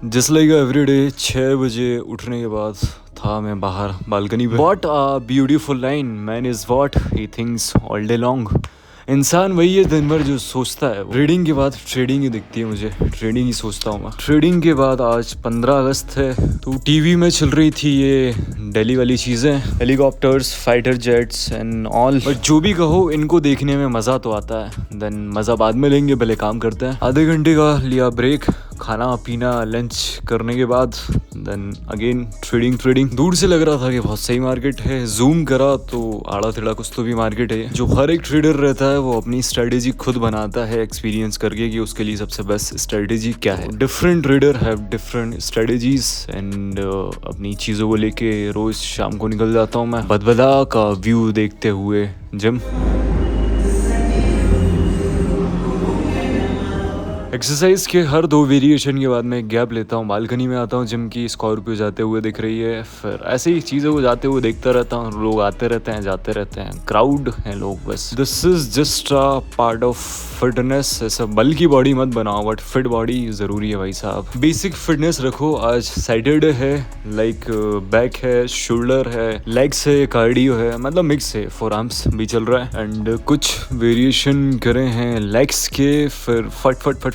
Just like everyday 6 बजे उठने के बाद था मैं बाहर बालकनी पे। What a beautiful line, man is what he thinks all day long. इंसान वही है दिन भर जो सोचता है। रीडिंग के बाद ट्रेडिंग ही दिखती है मुझे, ट्रेडिंग ही सोचता हूँ मैं। ट्रेडिंग के बाद आज 15 अगस्त है तो टीवी में चल रही थी ये दिल्ली वाली चीज़ें, helicopters, fighter jets and all. But जो भी कहो, इनको देखने में मज़ा तो आता है। देन मज़ा बाद में लेंगे, पहले काम करते हैं। आधे घंटे का लिया ब्रेक, खाना पीना लंच करने के बाद देन अगेन ट्रेडिंग। दूर से लग रहा था कि बहुत सही मार्केट है, जूम करा तो आड़ा टेढ़ा कुछ तो भी मार्केट है। जो हर एक ट्रेडर रहता है वो अपनी स्ट्रेटेजी खुद बनाता है एक्सपीरियंस करके कि उसके लिए सबसे बेस्ट स्ट्रेटेजी क्या है। Different trader have different strategies and अपनी चीज़ों को लेके रोज शाम को निकल जाता हूँ मैं बदबदा का व्यू देखते हुए जिम। एक्सरसाइज के हर 2 वेरिएशन के बाद मैं एक गैप लेता हूँ, बालकनी में आता हूँ। जिम की स्कॉर्पियो जाते हुए दिख रही है, फिर ऐसे ही चीज़ों को जाते हुए देखता रहता हूँ। लोग आते रहते हैं, जाते रहते हैं, क्राउड हैं लोग बस। This is just a part of fitness. ऐसा बल की बॉडी मत बनाओ, बट फिट बॉडी ज़रूरी है भाई साहब। बेसिक फिटनेस रखो। आज सैटरडे है, लाइक बैक है, शोल्डर है, लेग्स है, कार्डियो है, मतलब मिक्स है। फोर आर्म्स भी चल रहा है एंड कुछ वेरिएशन करे हैं लेग्स के। फिर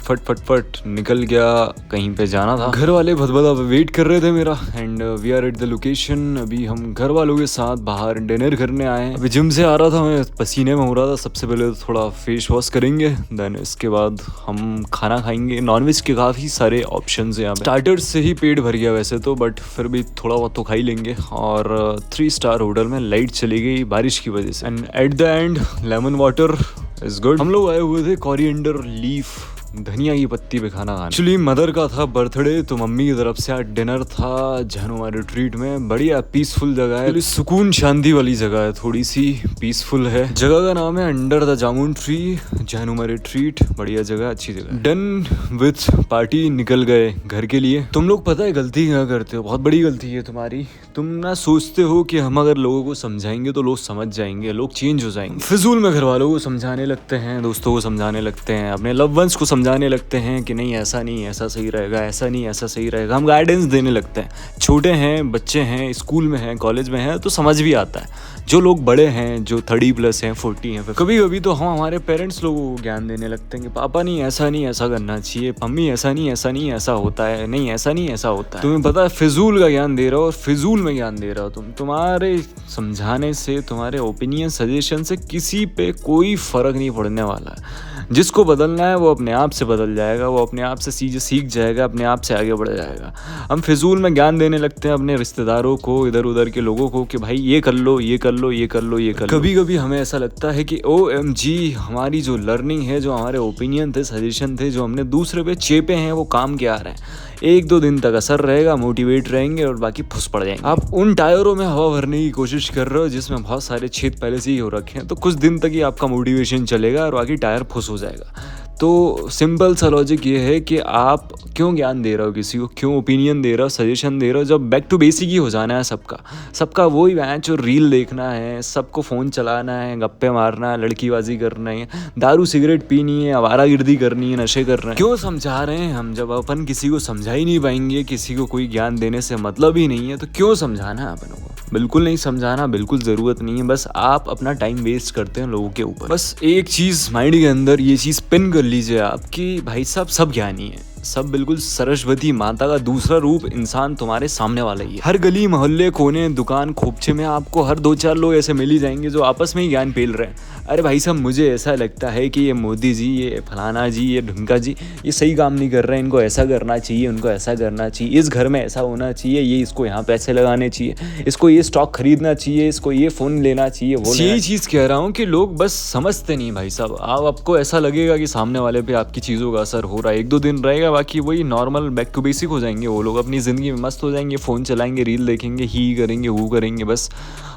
फट निकल गया, कहीं पे जाना था। घर वाले भदभदा वेट कर रहे थे मेरा and we are at the location. अभी हम घर वालों के साथ बाहर डिनर करने आए हैं। अभी जिम से आ रहा था मैं, पसीने में हो रहा था। सबसे पहले तो थोड़ा फेस वॉश करेंगे, देन इसके बाद हम खाना खाएंगे। नॉनवेज के काफ़ी सारे ऑप्शन है यहाँ पे। स्टार्टर्स से ही पेट भर गया वैसे तो, बट फिर भी थोड़ा बहुत तो खा ही लेंगे। और 3 स्टार होटल में लाइट चली गई बारिश की वजह से and at the end lemon water is good. हम लोग आए हुए थे कोरिएंडर लीफ, धनिया की पत्ती पे खाना खाने। एक्चुअली मदर का था बर्थडे तो मम्मी की तरफ से आज डिनर था जहनुमा रिट्रीट में। बढ़िया पीसफुल जगह है, सुकून शांति वाली जगह है, थोड़ी सी पीसफुल है। जगह का नाम है under the jamun tree, Jahanuma retreat. बढ़िया जगह, अच्छी जगह। डन विथ पार्टी, निकल गए घर के लिए। तुम लोग पता है गलती क्या करते हो, बहुत बड़ी गलती है तुम्हारी। तुम ना सोचते हो कि हम अगर लोगों को समझाएंगे तो लोग समझ जाएंगे, लोग चेंज हो जाएंगे। फिजूल में घर वालों को समझाने लगते हैं, दोस्तों को समझाने लगते हैं, अपने लव वंस को समझाने लगते हैं कि नहीं ऐसा नहीं, ऐसा सही रहेगा, ऐसा नहीं, ऐसा सही रहेगा। हम गाइडेंस देने लगते हैं। छोटे हैं, बच्चे हैं, स्कूल में हैं, कॉलेज में हैं तो समझ भी आता है। जो लोग बड़े हैं, जो 30+ हैं, 40 हैं, कभी कभी तो हम हमारे पेरेंट्स लोगों को ज्ञान देने लगते हैं कि पापा नहीं ऐसा नहीं, ऐसा करना चाहिए, मम्मी ऐसा नहीं, ऐसा नहीं, ऐसा होता है, नहीं ऐसा नहीं, ऐसा होता है। तुम्हें पता है फिजूल का ज्ञान दे रहा हो और फिजूल में ज्ञान दे रहा हो तुम। तुम्हारे समझाने से, तुम्हारे ओपिनियन सजेशन से किसी पे कोई फर्क नहीं पड़ने वाला है। जिसको बदलना है वो अपने आप से बदल जाएगा, वो अपने आप से चीज़ें सीख जाएगा, अपने आप से आगे बढ़ जाएगा। हम फिजूल में ज्ञान देने लगते हैं अपने रिश्तेदारों को, इधर उधर के लोगों को कि भाई ये कर लो, ये कर लो, ये कर लो, ये कर लो। कभी कभी हमें ऐसा लगता है कि OMG, हमारी जो लर्निंग है, जो हमारे ओपिनियन थे, सजेशन थे, जो हमने दूसरे पे चेपे हैं, वो काम के आ रहे हैं। 1-2 दिन तक असर रहेगा, मोटिवेट रहेंगे और बाकी फुस पड़ जाएंगे। आप उन टायरों में हवा भरने की कोशिश कर रहे हो जिसमें बहुत सारे छेद पहले से ही हो रखे हैं, तो कुछ दिन तक ही आपका मोटिवेशन चलेगा और बाकी टायर फुस हो जाएगा। तो सिंपल सा लॉजिक ये है कि आप क्यों ज्ञान दे रहे हो किसी को, क्यों ओपिनियन दे रहे हो, सजेशन दे रहे हो, जब बैक टू बेसिक ही हो जाना है सबका वही मैच और रील देखना है, सबको फ़ोन चलाना है, गप्पे मारना है, लड़कीबाजी करना है, दारू सिगरेट पीनी है, आवारागर्दी करनी है, नशे करना है। क्यों समझा रहे हैं हम, जब अपन किसी को समझा ही नहीं पाएंगे, किसी को कोई ज्ञान देने से मतलब ही नहीं है, तो क्यों समझाना है अपन को। बिल्कुल नहीं समझाना, बिल्कुल ज़रूरत नहीं है। बस आप अपना टाइम वेस्ट करते हैं लोगों के ऊपर। बस एक चीज़ माइंड के अंदर ये चीज़ पिन कर लीजिए आप कि भाई साहब सब ज्ञानी है, सब बिल्कुल सरस्वती माता का दूसरा रूप इंसान तुम्हारे सामने वाला ही है। हर गली मोहल्ले कोने दुकान खोपचे में आपको हर 2-4 लोग ऐसे मिल ही जाएंगे जो आपस में ही ज्ञान पेल रहे हैं। अरे भाई साहब, मुझे ऐसा लगता है कि ये मोदी जी, ये फलाना जी, ये ढुंका जी, ये सही काम नहीं कर रहे हैं, इनको ऐसा करना चाहिए, उनको ऐसा करना चाहिए, इस घर में ऐसा होना चाहिए, ये इसको यहाँ पैसे लगाने चाहिए, इसको ये स्टॉक खरीदना चाहिए, इसको ये फ़ोन लेना चाहिए, वो यही चीज़ कह रहा हूँ कि लोग बस समझते नहीं भाई साहब। आपको ऐसा लगेगा कि सामने वाले पे आपकी चीज़ों का असर हो रहा है, 1-2 दिन रहेगा, बाकी वही नॉर्मल बैक टू बेसिक हो जाएंगे। वो लोग अपनी ज़िंदगी में मस्त हो जाएंगे, फ़ोन चलाएंगे, रील देखेंगे, ही करेंगे, वो करेंगे, बस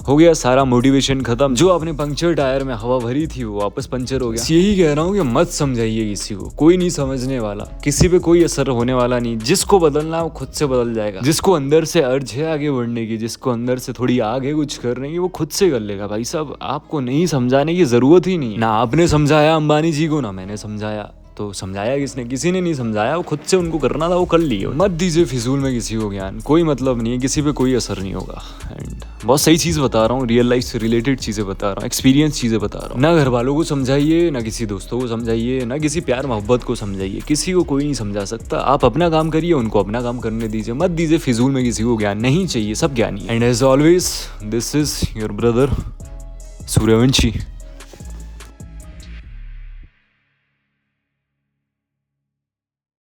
हो गया सारा मोटिवेशन खत्म। जो आपने पंक्चर टायर में हवा भरी थी वो वापस पंचर हो गया। यही कह रहा हूँ कि मत समझाइए किसी को, कोई नहीं समझने वाला, किसी पे कोई असर होने वाला नहीं। जिसको बदलना है वो खुद से बदल जाएगा। जिसको अंदर से अर्ज है आगे बढ़ने की, जिसको अंदर से थोड़ी आग है कुछ करने की, वो खुद से कर लेगा भाई साहब। आपको नहीं समझाने की जरूरत ही नहीं। ना आपने समझाया अंबानी जी को, ना मैंने समझाया, तो समझाया किसने? किसी ने नहीं समझाया, वो खुद से उनको करना था, वो कर लिए। मत दीजिए फिजूल में किसी को ज्ञान, कोई मतलब नहीं है, किसी पे कोई असर नहीं होगा। एंड बहुत सही चीज़ बता रहा हूँ, रियल लाइफ से रिलेटेड चीज़ें बता रहा हूँ, एक्सपीरियंस चीज़ें बता रहा हूँ। ना घर वालों को समझाइए, ना किसी दोस्तों को समझाइए, ना किसी प्यार मोहब्बत को समझाइए, किसी को कोई नहीं समझा सकता। आप अपना काम करिए, उनको अपना काम करने दीजिए, मत दीजिए फिजूल में किसी को ज्ञान, नहीं चाहिए, सब ज्ञानी। And as always this is your brother Suryavanshi.